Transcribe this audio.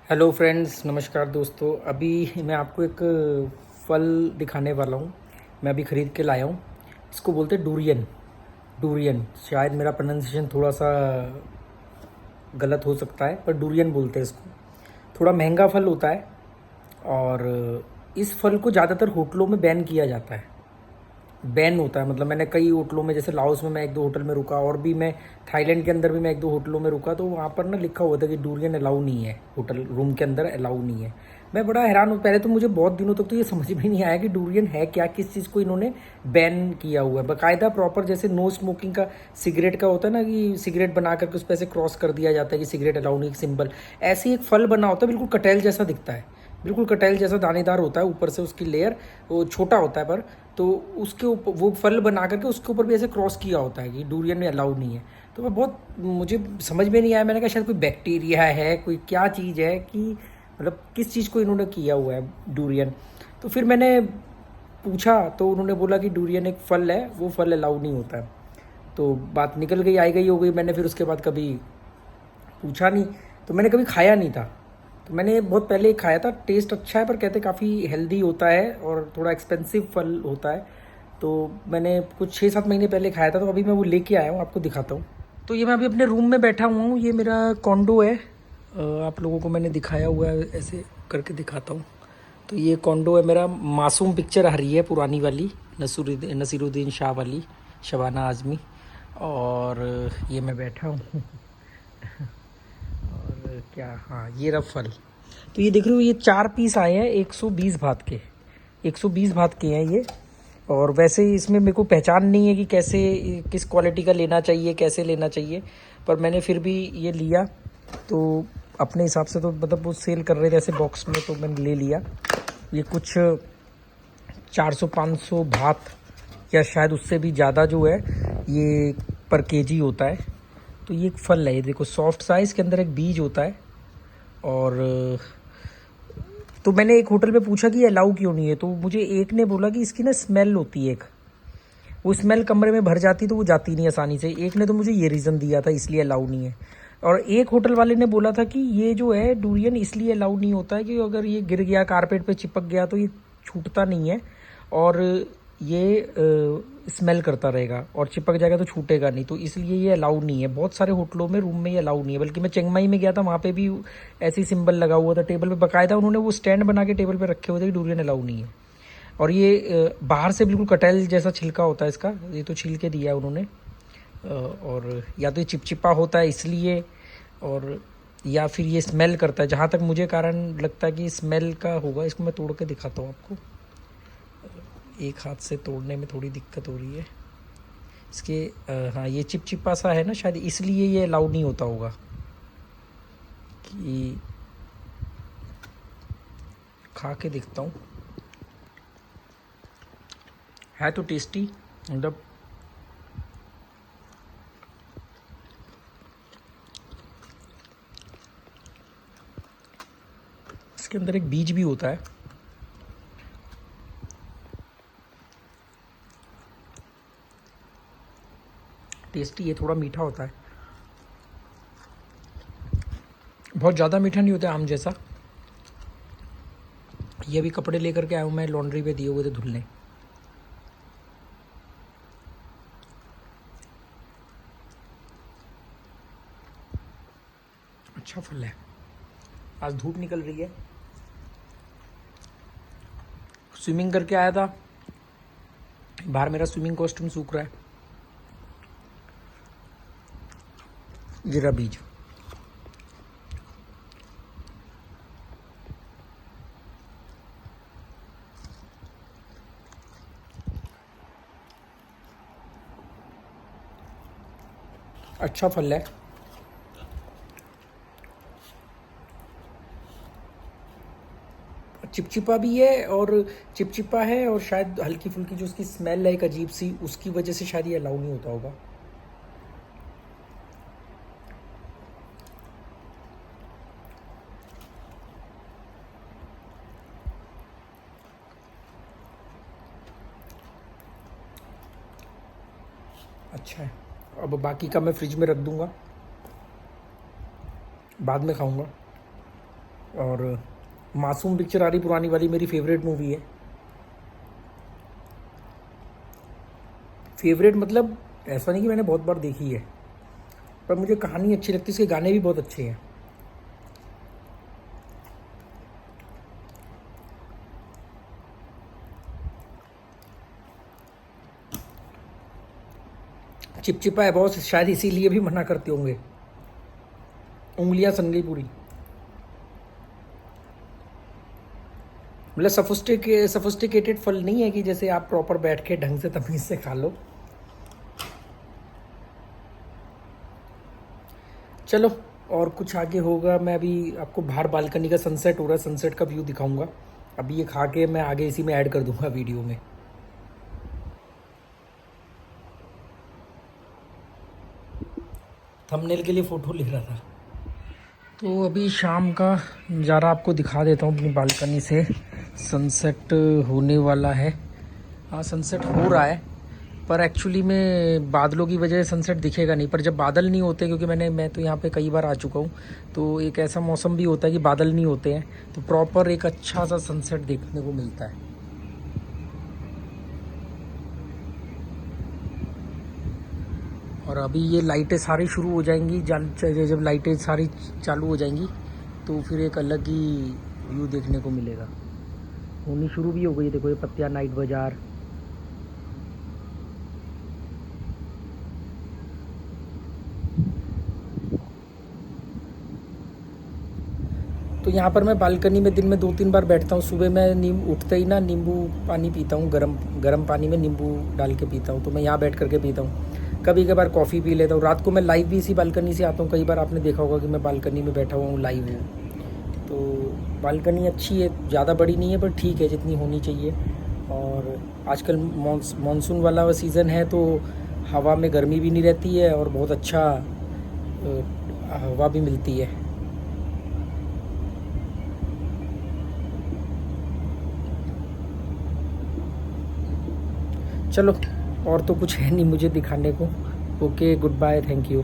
Hello friends, नमस्कार दोस्तों। अभी मैं आपको एक फल दिखाने वाला हूँ। मैं अभी ख़रीद के लाया हूँ। इसको बोलते हैं डूरियन। डूरियन, शायद मेरा प्रोनाउंसिएशन थोड़ा सा गलत हो सकता है, पर डूरियन बोलते हैं इसको। थोड़ा महंगा फल होता है और इस फल को ज़्यादातर होटलों में बैन किया जाता है। बैन होता है मतलब मैंने कई होटलों में, जैसे लाओस में मैं एक दो होटल में रुका, और भी मैं थाईलैंड के अंदर भी मैं एक दो होटलों में रुका, तो वहाँ पर ना लिखा हुआ था कि डूरियन अलाउ नहीं है, होटल रूम के अंदर अलाउ नहीं है। मैं बड़ा हैरान हूँ। पहले तो मुझे बहुत दिनों तक तो ये समझ में नहीं आया कि डूरियन है क्या, किस चीज़ को इन्होंने बैन किया हुआ है। बाकायदा प्रॉपर जैसे नो स्मोकिंग का सिगरेट का होता है ना, कि सिगरेट बना करके उस पर ऐसे क्रॉस कर दिया जाता है कि सिगरेट अलाउ नहीं, सिंबल। ऐसे ही एक फल बना होता है, बिल्कुल कटहल जैसा दिखता है, बिल्कुल कटहल जैसा दानेदार होता है, ऊपर से उसकी लेयर वो छोटा होता है, पर तो उसके ऊपर वो फल बना करके उसके ऊपर भी ऐसे क्रॉस किया होता है कि डूरियन में अलाउड नहीं है। तो मैं बहुत, मुझे समझ में नहीं आया। मैंने कहा शायद कोई बैक्टीरिया है, कोई क्या चीज़ है, कि मतलब किस चीज़ को इन्होंने किया हुआ है डूरियन। तो फिर मैंने पूछा तो उन्होंने बोला कि डूरियन एक फल है, वो फल अलाउड नहीं होता है। तो बात निकल गई, आई गई हो गई। मैंने फिर उसके बाद कभी पूछा नहीं, तो मैंने कभी खाया नहीं था। तो मैंने बहुत पहले ही खाया था। टेस्ट अच्छा है, पर कहते काफ़ी हेल्दी होता है और थोड़ा एक्सपेंसिव फल होता है। तो मैंने कुछ 6-7 महीने पहले खाया था, तो अभी मैं वो लेके आया हूँ, आपको दिखाता हूँ। तो ये मैं अभी अपने रूम में बैठा हुआ हूँ। ये मेरा कॉन्डो है। आप लोगों को मैंने दिखाया हुआ है, ऐसे करके दिखाता हूँ। तो ये कॉन्डो है मेरा। मासूम पिक्चर आ रही है पुरानी वाली, नसीरुद्दीन शाह वाली, शबाना आज़मी। और ये मैं बैठा हूँ। और क्या, हाँ, ये रहा फल। तो ये देख रहे हो, ये 4 पीस आए हैं 120 भात के। 120 भात के हैं ये। और वैसे ही इसमें मेरे को पहचान नहीं है कि कैसे, किस क्वालिटी का लेना चाहिए, कैसे लेना चाहिए, पर मैंने फिर भी ये लिया। तो अपने हिसाब से तो मतलब वो सेल कर रहे थे ऐसे बॉक्स में, तो मैंने ले लिया। ये कुछ 400-500 भात, या शायद उससे भी ज़्यादा जो है, ये पर केजी होता है। तो ये एक फल है, ये देखो सॉफ्ट साइज़ के अंदर एक बीज होता है। और तो मैंने एक होटल में पूछा कि ये अलाउ क्यों नहीं है, तो मुझे एक ने बोला कि इसकी ना स्मेल होती है एक, वो स्मेल कमरे में भर जाती, तो वो जाती नहीं आसानी से। एक ने तो मुझे ये रीज़न दिया था इसलिए अलाउ नहीं है। और एक होटल वाले ने बोला था कि ये जो है डूरियन इसलिए अलाउ नहीं होता है कि अगर ये गिर गया, कारपेट पे चिपक गया, तो ये छूटता नहीं है, और ये स्मेल करता रहेगा, और चिपक जाएगा तो छूटेगा नहीं, तो इसलिए ये अलाउड नहीं है। बहुत सारे होटलों में रूम में ये अलाउड नहीं है। बल्कि मैं चिंगमाई में गया था, वहाँ पे भी ऐसे ही सिंबल लगा हुआ था टेबल पे, बाकायदा उन्होंने वो स्टैंड बना के टेबल पे रखे हुए थे कि डूरियन अलाउड नहीं है। और ये बाहर से बिल्कुल कटहल जैसा छिलका होता है इसका, ये तो छिल के दिया है उन्होंने। और या तो ये चिपचिपा होता है इसलिए, और या फिर ये स्मेल करता है। जहाँ तक मुझे कारण लगता है कि स्मेल का होगा। इसको मैं तोड़ के दिखाता हूँ आपको। एक हाथ से तोड़ने में थोड़ी दिक्कत हो रही है इसके। हाँ, ये चिपचिपा सा है ना, शायद इसलिए ये अलाउड नहीं होता होगा। कि खा के देखता हूँ। है तो टेस्टी, मतलब इसके अंदर एक बीज भी होता है। टेस्टी है, थोड़ा मीठा होता है, बहुत ज़्यादा मीठा नहीं होता है आम जैसा। ये भी कपड़े लेकर के आया हूँ मैं, लॉन्ड्री पे दिए हुए थे धुलने। अच्छा फल है। आज धूप निकल रही है, स्विमिंग करके आया था बाहर, मेरा स्विमिंग कॉस्ट्यूम सूख रहा है। गिरा बीज। अच्छा फल है। चिपचिपा भी है, और चिपचिपा है, और शायद हल्की फुल्की जो उसकी स्मेल है एक अजीब सी, उसकी वजह से शायद ये अलाउ नहीं होता होगा। अच्छा है। अब बाकी का मैं फ्रिज में रख दूंगा, बाद में खाऊंगा। और मासूम पिक्चर आ रही पुरानी वाली, मेरी फेवरेट मूवी है। फेवरेट मतलब ऐसा नहीं कि मैंने बहुत बार देखी है, पर मुझे कहानी अच्छी लगती है, इसके गाने भी बहुत अच्छे हैं। चिपचिपा है बॉस, शायद इसीलिए भी मना करते होंगे, उंगलियां सन गई पूरी। मतलब सफोस्टिकेटेड फल नहीं है कि जैसे आप प्रॉपर बैठ के ढंग से तमीज से खा लो। चलो, और कुछ आगे होगा। मैं अभी आपको बाहर बालकनी का सनसेट हो रहा है, सनसेट का व्यू दिखाऊंगा। अभी ये खा के मैं आगे इसी में ऐड कर दूंगा वीडियो में। थंबनेल के लिए फ़ोटो ले रहा था। तो अभी शाम का नज़ारा आपको दिखा देता हूँ अपनी बालकनी से। सनसेट होने वाला है। हाँ, सनसेट हो रहा है, पर एक्चुअली में बादलों की वजह से सनसेट दिखेगा नहीं। पर जब बादल नहीं होते, क्योंकि मैं तो यहाँ पे कई बार आ चुका हूँ, तो एक ऐसा मौसम भी होता है कि बादल नहीं होते हैं, तो प्रॉपर एक अच्छा सा सनसेट देखने को मिलता है। और अभी ये लाइटें सारी शुरू हो जाएंगी, जब लाइटें सारी चालू हो जाएंगी तो फिर एक अलग ही व्यू देखने को मिलेगा। होनी शुरू भी हो गई, देखो ये पत्तियाँ, नाइट बाज़ार। तो यहाँ पर मैं बालकनी में दिन में 2-3 बार बैठता हूँ। सुबह मैं उठते ही ना नींबू पानी पीता हूँ, गरम पानी में नींबू डाल के पीता हूँ। तो मैं यहाँ बैठ करके पीता हूँ। कभी कभार कॉफ़ी पी लेता हूँ। रात को मैं लाइव भी इसी बालकनी से आता हूँ। कई बार आपने देखा होगा कि मैं बालकनी में बैठा हुआ हूँ, लाइव हूँ। तो बालकनी अच्छी है, ज़्यादा बड़ी नहीं है, पर ठीक है जितनी होनी चाहिए। और आजकल मानसून वाला सीज़न है, तो हवा में गर्मी भी नहीं रहती है और बहुत अच्छा हवा भी मिलती है। चलो, और तो कुछ है नहीं मुझे दिखाने को। Okay, good bye, thank you.